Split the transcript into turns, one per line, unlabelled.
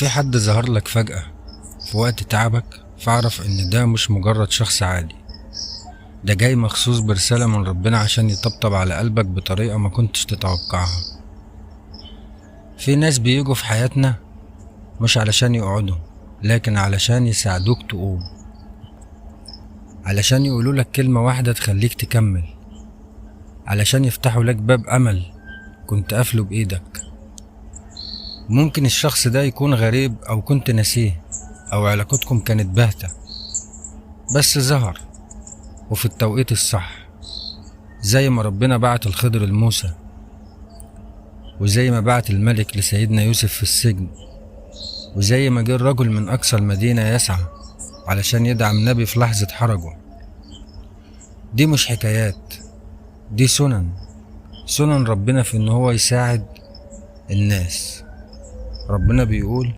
في حد ظهر لك فجأة في وقت تعبك، فاعرف ان ده مش مجرد شخص عادي، ده جاي مخصوص برسالة من ربنا عشان يطبطب على قلبك بطريقة ما كنتش تتوقعها. في ناس بيجوا في حياتنا مش علشان يقعدوا، لكن علشان يساعدوك تقوم، علشان يقولوا لك كلمة واحدة تخليك تكمل، علشان يفتحوا لك باب أمل كنت قافله بإيدك. ممكن الشخص ده يكون غريب أو كنت ناسيه، أو علاقتكم كانت باهتة، بس ظهر وفي التوقيت الصح، زي ما ربنا بعت الخضر لموسى، وزي ما بعت الملك لسيدنا يوسف في السجن، وزي ما جه الرجل من أقصى المدينة يسعى علشان يدعم نبي في لحظة حرجه. دي مش حكايات، دي سنن ربنا في إن هو يساعد الناس. ربنا بيقول: